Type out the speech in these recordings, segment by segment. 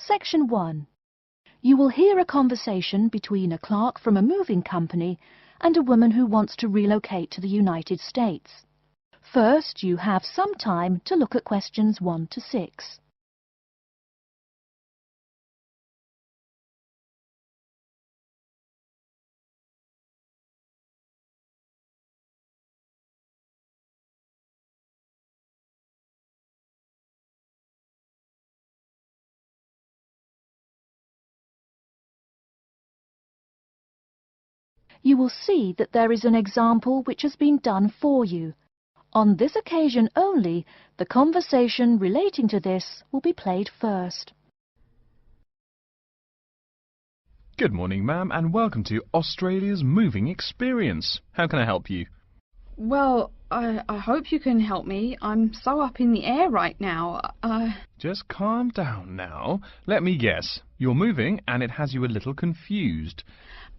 Section 1. You will hear a conversation between a clerk from a moving company and a woman who wants to relocate to the United States. First, you have some time to look at questions 1 to 6. You will see that there is an example which has been done for you. On this occasion only, the conversation relating to this will be played first. Good morning, ma'am, and welcome to Australia's Moving Experience. How can I help you? Well, I hope you can help me. I'm so up in the air right now. Just calm down now. Let me guess. You're moving and it has you a little confused.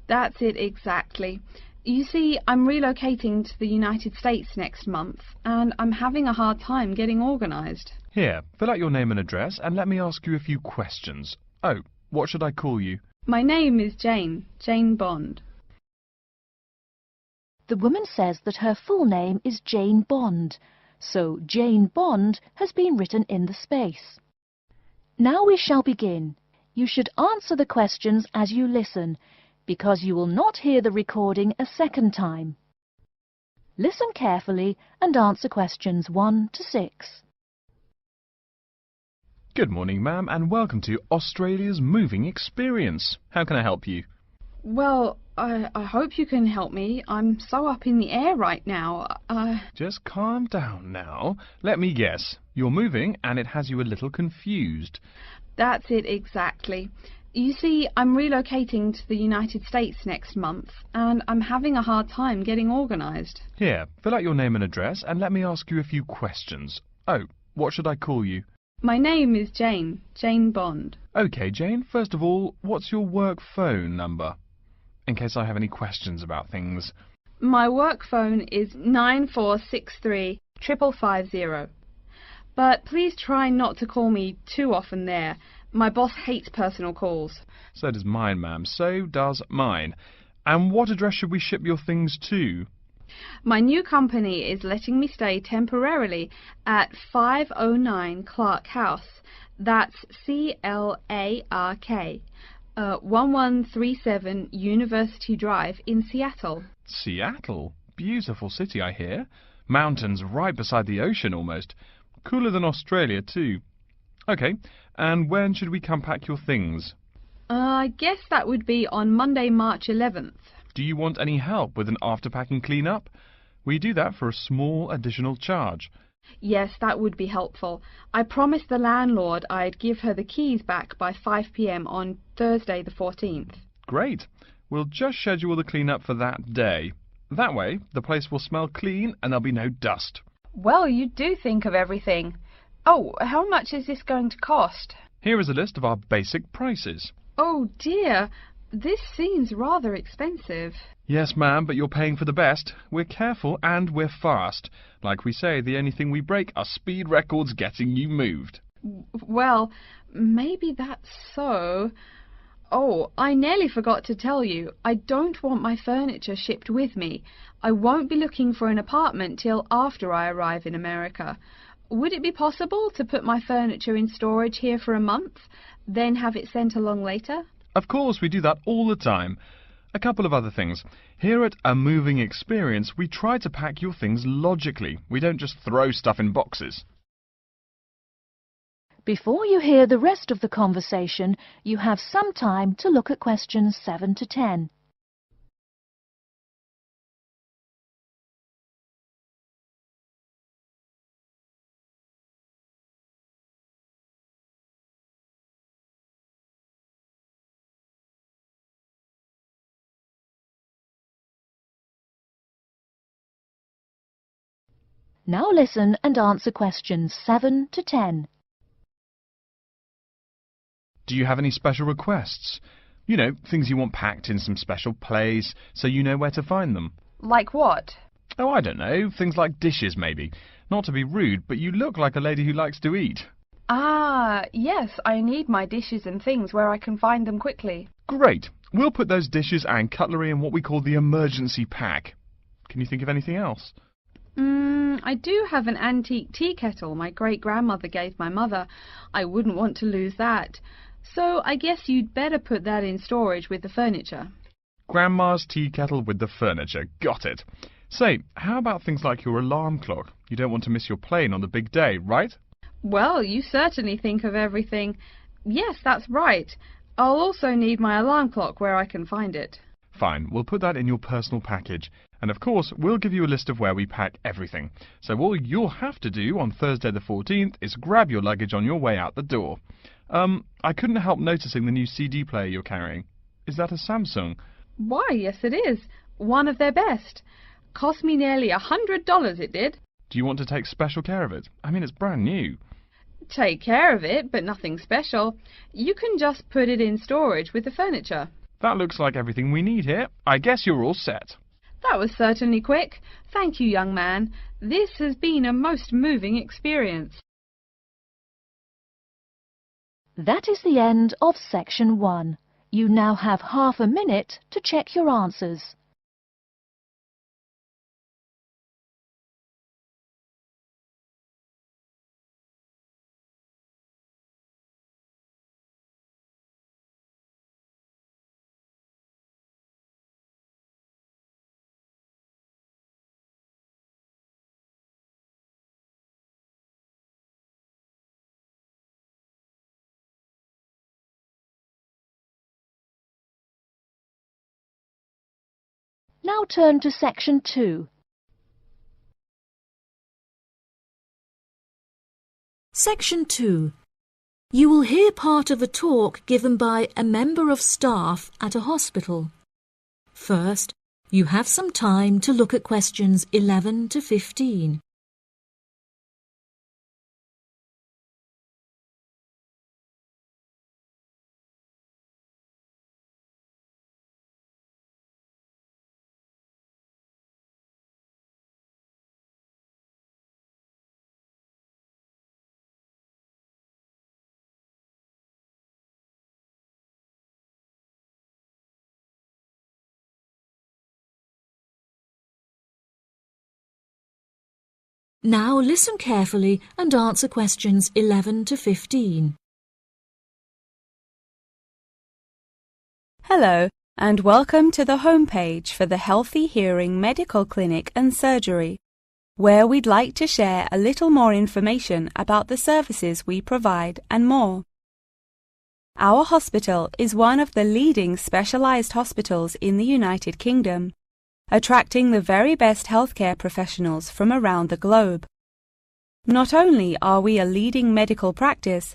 That's it exactly. You see, I'm relocating to the United States next month, and I'm having a hard time getting organised. Here, fill out your name and address and let me ask you a few questions. Oh, what should I call you? My name is Jane Bond. The woman says that her full name is Jane Bond, so Jane Bond has been written in the space. Now we shall begin. You should answer the questions as you listen, because you will not hear the recording a second time. Listen carefully and answer questions 1 to 6. Good morning, ma'am, and welcome to Australia's Moving Experience. How can I help you? Well, I hope you can help me. I'm so up in the air right now. Just calm down now. Let me guess. You're moving and it has you a little confused. That's it exactly. You see, I'm relocating to the United States next month, and I'm having a hard time getting organised. Here, fill out your name and address and let me ask you a few questions. Oh, what should I call you? My name is Jane Bond. OK, Jane, first of all, what's your work phone number? In case I have any questions about things. My work phone is 9463 550. But please try not to call me too often there. My boss hates personal calls. So does mine, ma'am. So does mine. And what address should we ship your things to? My new company is letting me stay temporarily at 509 Clark House. That's CLARK, 1137 University Drive in Seattle. Seattle? Beautiful city, I hear. Mountains right beside the ocean almost. Cooler than Australia, too. OK, and when should we come pack your things? I guess that would be on Monday, March 11th. Do you want any help with an after-packing clean-up? We do that for a small additional charge. Yes, that would be helpful. I promised the landlord I'd give her the keys back by 5 p.m. on Thursday the 14th. Great. We'll just schedule the clean-up for that day. That way, the place will smell clean and there'll be no dust. Well, you do think of everything. Oh, how much is this going to cost? Here is a list of our basic prices. Oh dear, this seems rather expensive. Yes, ma'am, but you're paying for the best. We're careful and we're fast. Like we say, the only thing we break are speed records getting you moved. Well, maybe that's so. Oh, I nearly forgot to tell you. I don't want my furniture shipped with me. I won't be looking for an apartment till after I arrive in America. Would it be possible to put my furniture in storage here for a month, then have it sent along later? Of course, we do that all the time. A couple of other things. Here at A Moving Experience, we try to pack your things logically. We don't just throw stuff in boxes. Before you hear the rest of the conversation, you have some time to look at questions 7 to 10. Now listen and answer questions 7 to 10. Do you have any special requests? You know, things you want packed in some special place, so you know where to find them. Like what? Oh, I don't know. Things like dishes, maybe. Not to be rude, but you look like a lady who likes to eat. Ah, yes, I need my dishes and things where I can find them quickly. Great. We'll put those dishes and cutlery in what we call the emergency pack. Can you think of anything else? I do have an antique tea kettle my great-grandmother gave my mother. I wouldn't want to lose that. So I guess you'd better put that in storage with the furniture. Grandma's tea kettle with the furniture. Got it. Say, how about things like your alarm clock? You don't want to miss your plane on the big day, right? Well, you certainly think of everything. Yes, that's right. I'll also need my alarm clock where I can find it. Fine, we'll put that in your personal package. And of course, we'll give you a list of where we pack everything. So all you'll have to do on Thursday the 14th is grab your luggage on your way out the door. I couldn't help noticing the new CD player you're carrying. Is that a Samsung? Why, yes it is. One of their best. Cost me nearly $100, it did. Do you want to take special care of it? I mean, it's brand new. Take care of it, but nothing special. You can just put it in storage with the furniture. That looks like everything we need here. I guess you're all set. That was certainly quick. Thank you, young man. This has been a most moving experience. That is the end of section 1. You now have half a minute to check your answers. Now turn to section 2. Section 2. You will hear part of a talk given by a member of staff at a hospital. First, you have some time to look at questions 11 to 15. Now listen carefully and answer questions 11 to 15. Hello, and welcome to the homepage for the Healthy Hearing Medical Clinic and Surgery, where we'd like to share a little more information about the services we provide and more. Our hospital is one of the leading specialized hospitals in the United Kingdom, attracting the very best healthcare professionals from around the globe. Not only are we a leading medical practice,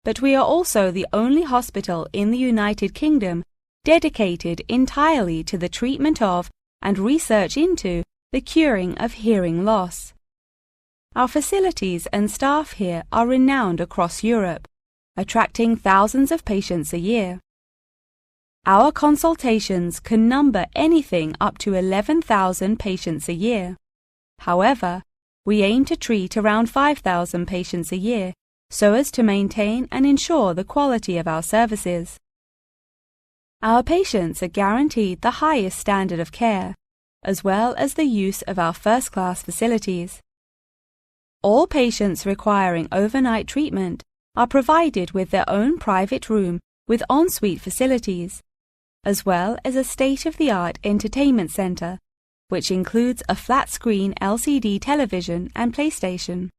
but we are also the only hospital in the United Kingdom dedicated entirely to the treatment of and research into the curing of hearing loss. Our facilities and staff here are renowned across Europe, attracting thousands of patients a year. Our consultations can number anything up to 11,000 patients a year. However, we aim to treat around 5,000 patients a year so as to maintain and ensure the quality of our services. Our patients are guaranteed the highest standard of care, as well as the use of our first-class facilities. All patients requiring overnight treatment are provided with their own private room with ensuite facilities, as well as a state-of-the-art entertainment center, which includes a flat-screen LCD television and PlayStation.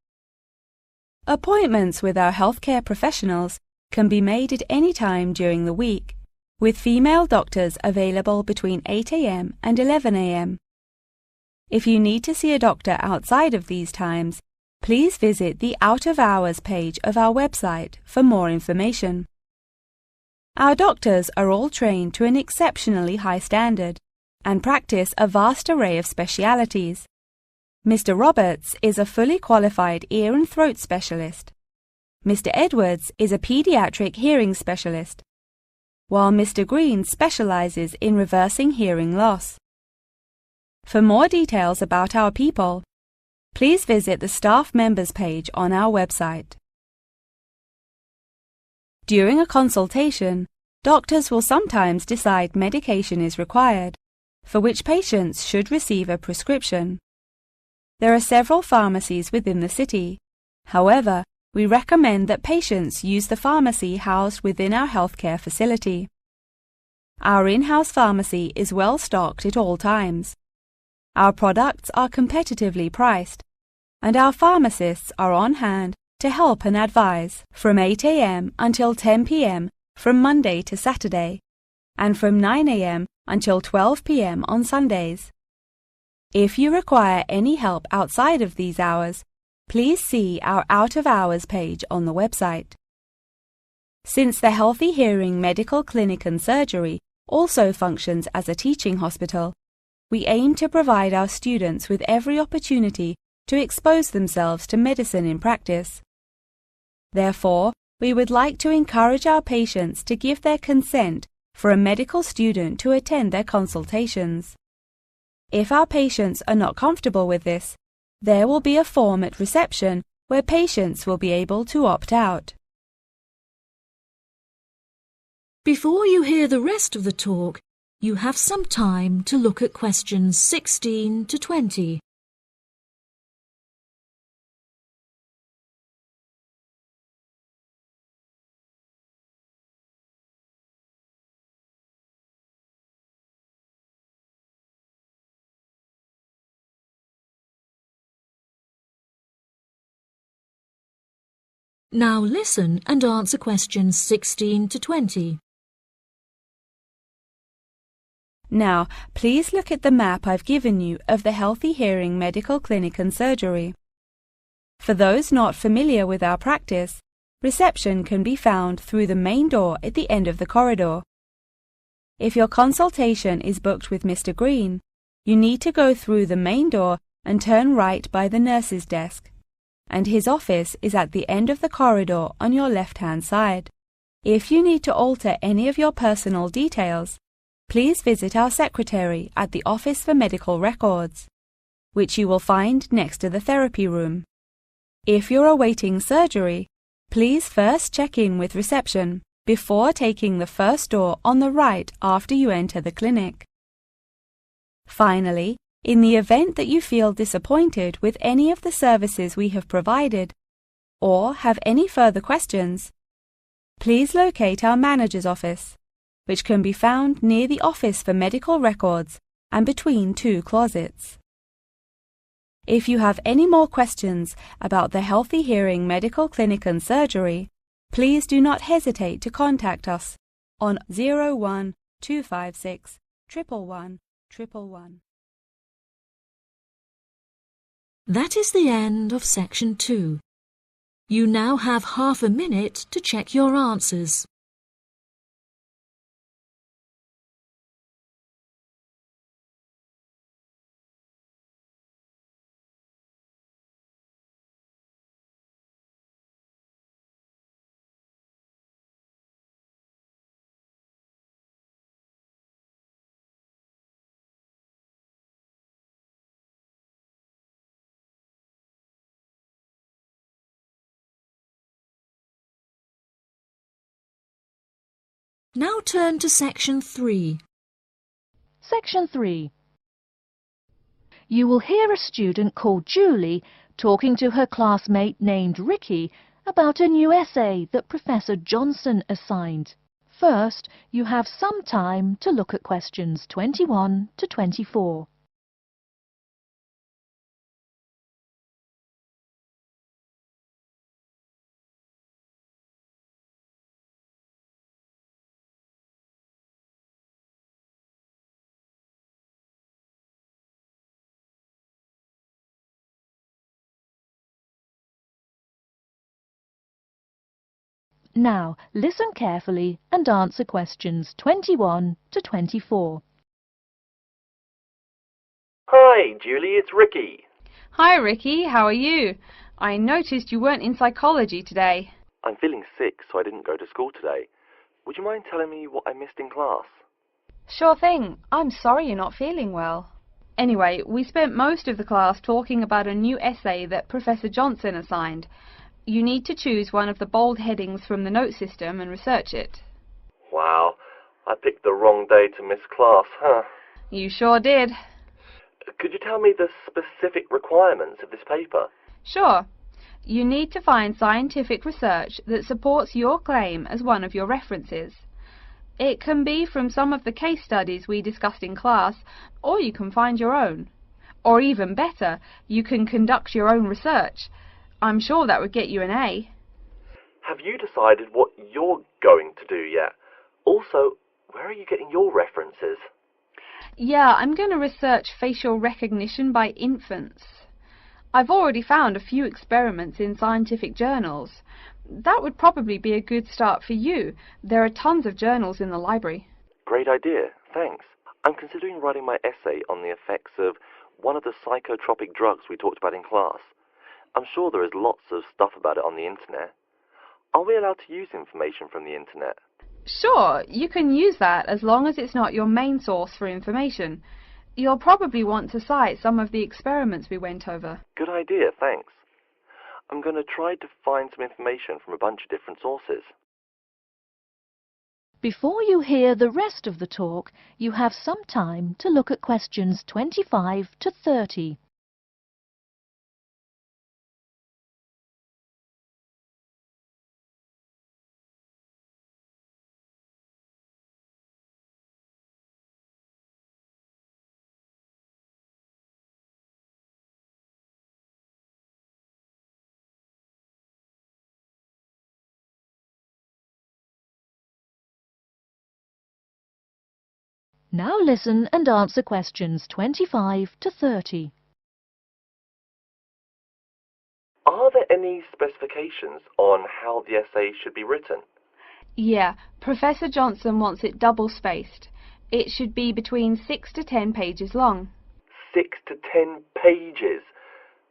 Appointments with our healthcare professionals can be made at any time during the week, with female doctors available between 8 a.m. and 11 a.m. If you need to see a doctor outside of these times, please visit the Out of Hours page of our website for more information. Our doctors are all trained to an exceptionally high standard and practice a vast array of specialities. Mr. Roberts is a fully qualified ear and throat specialist. Mr. Edwards is a pediatric hearing specialist, while Mr. Green specializes in reversing hearing loss. For more details about our people, please visit the staff members page on our website. During a consultation, doctors will sometimes decide medication is required, for which patients should receive a prescription. There are several pharmacies within the city. However, we recommend that patients use the pharmacy housed within our healthcare facility. Our in-house pharmacy is well stocked at all times. Our products are competitively priced, and our pharmacists are on hand to help and advise from 8 a.m. until 10 p.m. from Monday to Saturday, and from 9 a.m. until 12 p.m. on Sundays. If you require any help outside of these hours, please see our out-of-hours page on the website. Since the Healthy Hearing Medical Clinic and Surgery also functions as a teaching hospital, we aim to provide our students with every opportunity to expose themselves to medicine in practice. Therefore, we would like to encourage our patients to give their consent for a medical student to attend their consultations. If our patients are not comfortable with this, there will be a form at reception where patients will be able to opt out. Before you hear the rest of the talk, you have some time to look at questions 16 to 20. Now listen and answer questions 16 to 20. Now, please look at the map I've given you of the Healthy Hearing Medical Clinic and Surgery. For those not familiar with our practice, reception can be found through the main door at the end of the corridor. If your consultation is booked with Mr. Green, you need to go through the main door and turn right by the nurse's desk, and his office is at the end of the corridor on your left-hand side. If you need to alter any of your personal details, please visit our secretary at the Office for Medical Records, which you will find next to the therapy room. If you're awaiting surgery, please first check in with reception before taking the first door on the right after you enter the clinic. Finally, in the event that you feel disappointed with any of the services we have provided, or have any further questions, please locate our manager's office, which can be found near the Office for Medical Records and between two closets. If you have any more questions about the Healthy Hearing Medical Clinic and Surgery, please do not hesitate to contact us on 01 256 111 111. That is the end of section 2. You now have half a minute to check your answers. Now turn to section 3. Section 3. You will hear a student called Julie talking to her classmate named Ricky about a new essay that Professor Johnson assigned. First, you have some time to look at questions 21 to 24. Now, listen carefully and answer questions 21 to 24. Hi, Julie, it's Ricky. Hi, Ricky. How are you? I noticed you weren't in psychology today. I'm feeling sick, so I didn't go to school today. Would you mind telling me what I missed in class? Sure thing. I'm sorry you're not feeling well. Anyway, we spent most of the class talking about a new essay that Professor Johnson assigned. You need to choose one of the bold headings from the note system and research it. Wow, I picked the wrong day to miss class, huh? You sure did. Could you tell me the specific requirements of this paper? Sure. You need to find scientific research that supports your claim as one of your references. It can be from some of the case studies we discussed in class, or you can find your own. Or even better, you can conduct your own research. I'm sure that would get you an A. Have you decided what you're going to do yet? Also, where are you getting your references? Yeah, I'm going to research facial recognition by infants. I've already found a few experiments in scientific journals. That would probably be a good start for you. There are tons of journals in the library. Great idea, thanks. I'm considering writing my essay on the effects of one of the psychotropic drugs we talked about in class. I'm sure there is lots of stuff about it on the internet. Are we allowed to use information from the internet? Sure, you can use that as long as it's not your main source for information. You'll probably want to cite some of the experiments we went over. Good idea, thanks. I'm going to try to find some information from a bunch of different sources. Before you hear the rest of the talk, you have some time to look at questions 25 to 30. Now listen and answer questions 25 to 30. Are there any specifications on how the essay should be written? Yeah, Professor Johnson wants it double-spaced. It should be between 6 to 10 pages long. 6 to 10 pages?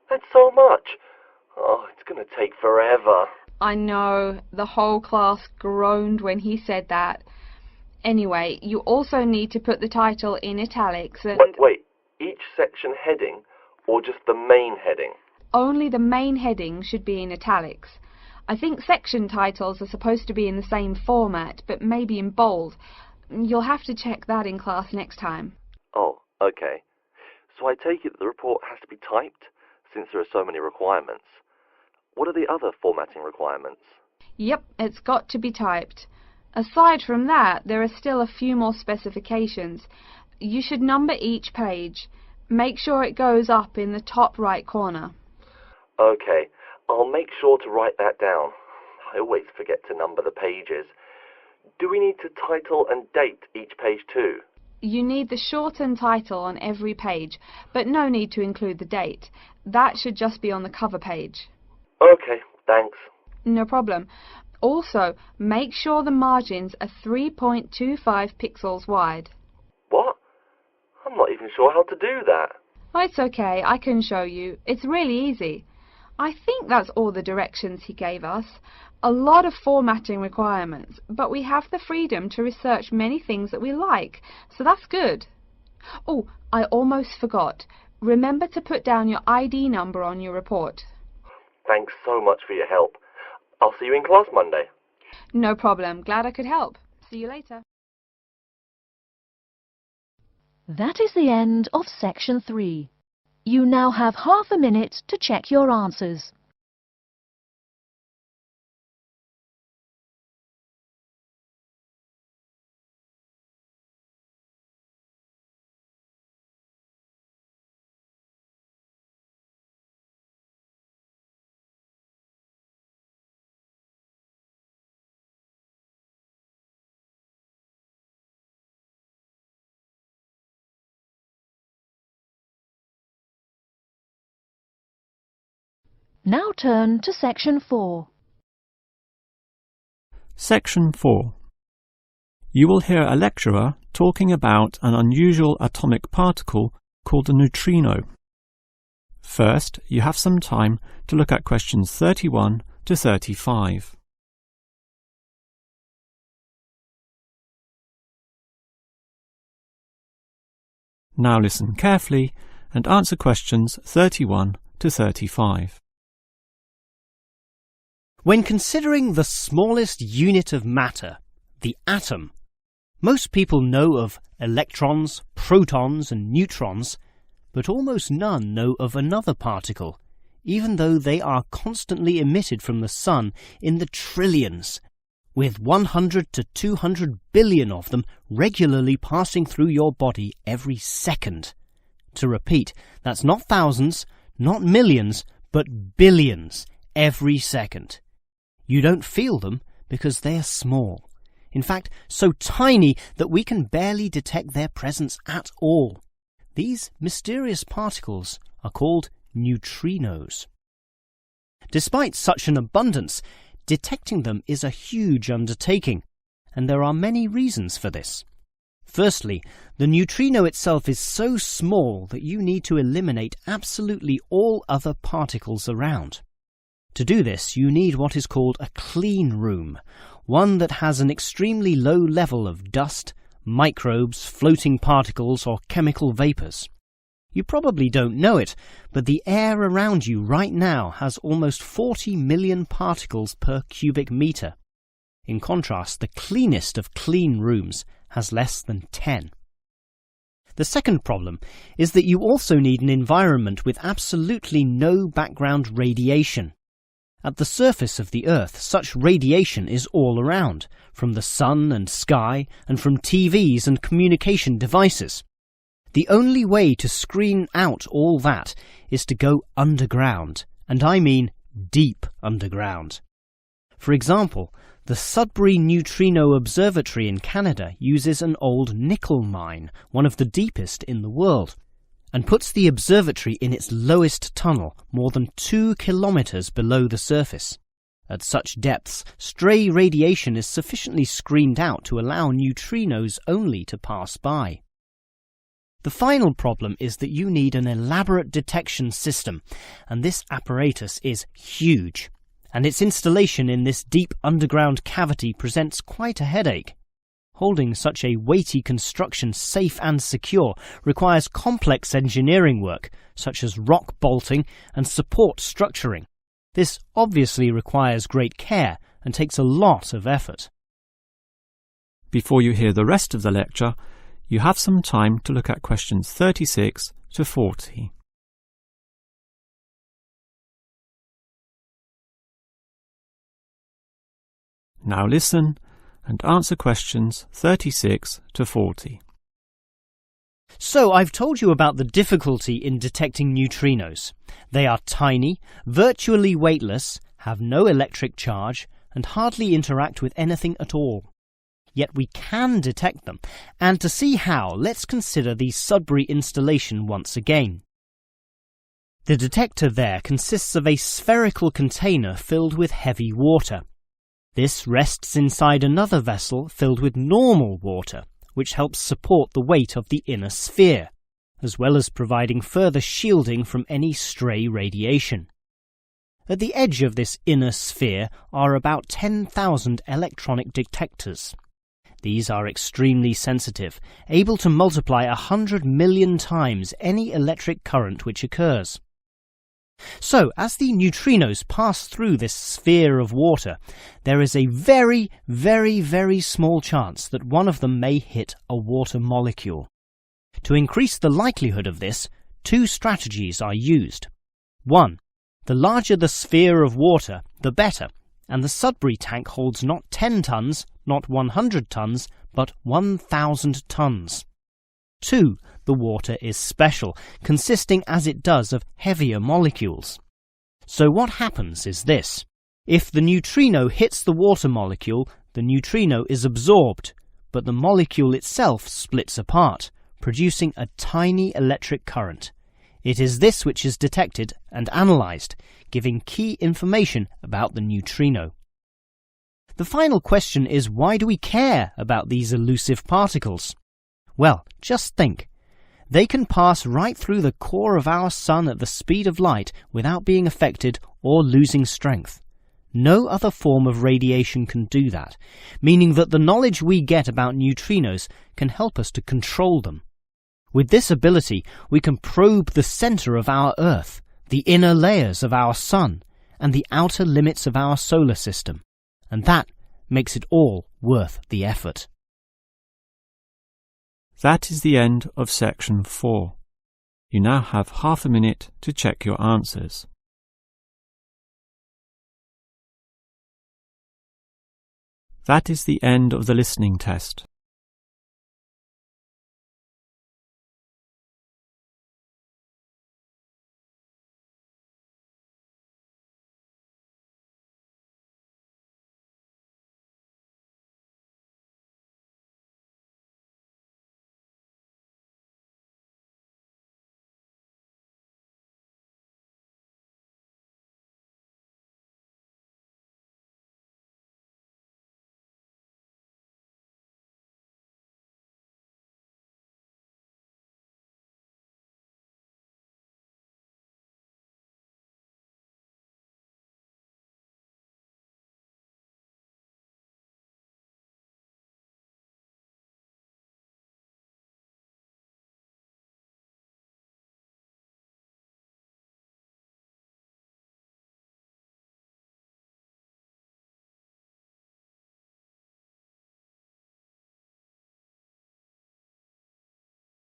That's so much. Oh, it's going to take forever. I know, the whole class groaned when he said that. Anyway, you also need to put the title in italics and... Wait, each section heading or just the main heading? Only the main heading should be in italics. I think section titles are supposed to be in the same format, but maybe in bold. You'll have to check that in class next time. Oh, okay. So I take it that the report has to be typed, since there are so many requirements. What are the other formatting requirements? Yep, it's got to be typed. Aside from that, there are still a few more specifications. You should number each page. Make sure it goes up in the top right corner. Okay, I'll make sure to write that down. I always forget to number the pages. Do we need to title and date each page too? You need the shortened title on every page, but no need to include the date. That should just be on the cover page. Okay, thanks. No problem. Also, make sure the margins are 3.25 pixels wide. What? I'm not even sure how to do that. Oh, it's okay, I can show you. It's really easy. I think that's all the directions he gave us. A lot of formatting requirements, but we have the freedom to research many things that we like, so that's good. Oh, I almost forgot. Remember to put down your ID number on your report. Thanks so much for your help. I'll see you in class Monday. No problem. Glad I could help. See you later. That is the end of section 3. You now have half a minute to check your answers. Now turn to section 4. Section 4. You will hear a lecturer talking about an unusual atomic particle called a neutrino. First, you have some time to look at questions 31 to 35. Now listen carefully and answer questions 31 to 35. When considering the smallest unit of matter, the atom, most people know of electrons, protons and neutrons, but almost none know of another particle, even though they are constantly emitted from the sun in the trillions, with 100 to 200 billion of them regularly passing through your body every second. To repeat, that's not thousands, not millions, but billions every second. You don't feel them because they are small. In fact, so tiny that we can barely detect their presence at all. These mysterious particles are called neutrinos. Despite such an abundance, detecting them is a huge undertaking, and there are many reasons for this. Firstly, the neutrino itself is so small that you need to eliminate absolutely all other particles around. To do this, you need what is called a clean room, one that has an extremely low level of dust, microbes, floating particles, or chemical vapors. You probably don't know it, but the air around you right now has almost 40 million particles per cubic meter. In contrast, the cleanest of clean rooms has less than 10. The second problem is that you also need an environment with absolutely no background radiation. At the surface of the Earth, such radiation is all around, from the sun and sky, and from TVs and communication devices. The only way to screen out all that is to go underground, and I mean deep underground. For example, the Sudbury Neutrino Observatory in Canada uses an old nickel mine, one of the deepest in the world, and puts the observatory in its lowest tunnel, more than 2 kilometers below the surface. At such depths, stray radiation is sufficiently screened out to allow neutrinos only to pass by. The final problem is that you need an elaborate detection system, and this apparatus is huge, and its installation in this deep underground cavity presents quite a headache. Holding such a weighty construction safe and secure requires complex engineering work, such as rock bolting and support structuring. This obviously requires great care and takes a lot of effort. Before you hear the rest of the lecture, you have some time to look at questions 36 to 40. Now listen and answer questions 36 to 40. So I've told you about the difficulty in detecting neutrinos. They are tiny, virtually weightless, have no electric charge, and hardly interact with anything at all. Yet we can detect them, and to see how, let's consider the Sudbury installation once again. The detector there consists of a spherical container filled with heavy water. This rests inside another vessel filled with normal water, which helps support the weight of the inner sphere, as well as providing further shielding from any stray radiation. At the edge of this inner sphere are about 10,000 electronic detectors. These are extremely sensitive, able to multiply 100 million times any electric current which occurs. So, as the neutrinos pass through this sphere of water, there is a very, very, very small chance that one of them may hit a water molecule. To increase the likelihood of this, 2 strategies are used. 1. The larger the sphere of water, the better, and the Sudbury tank holds not 10 tons, not 100 tons, but 1,000 tons. 2. The water is special, consisting as it does of heavier molecules. So what happens is this. If the neutrino hits the water molecule, the neutrino is absorbed, but the molecule itself splits apart, producing a tiny electric current. It is this which is detected and analyzed, giving key information about the neutrino. The final question is, why do we care about these elusive particles? Well, just think. They can pass right through the core of our sun at the speed of light without being affected or losing strength. No other form of radiation can do that, meaning that the knowledge we get about neutrinos can help us to control them. With this ability, we can probe the center of our Earth, the inner layers of our sun, and the outer limits of our solar system, and that makes it all worth the effort. That is the end of section 4. You now have half a minute to check your answers. That is the end of the listening test.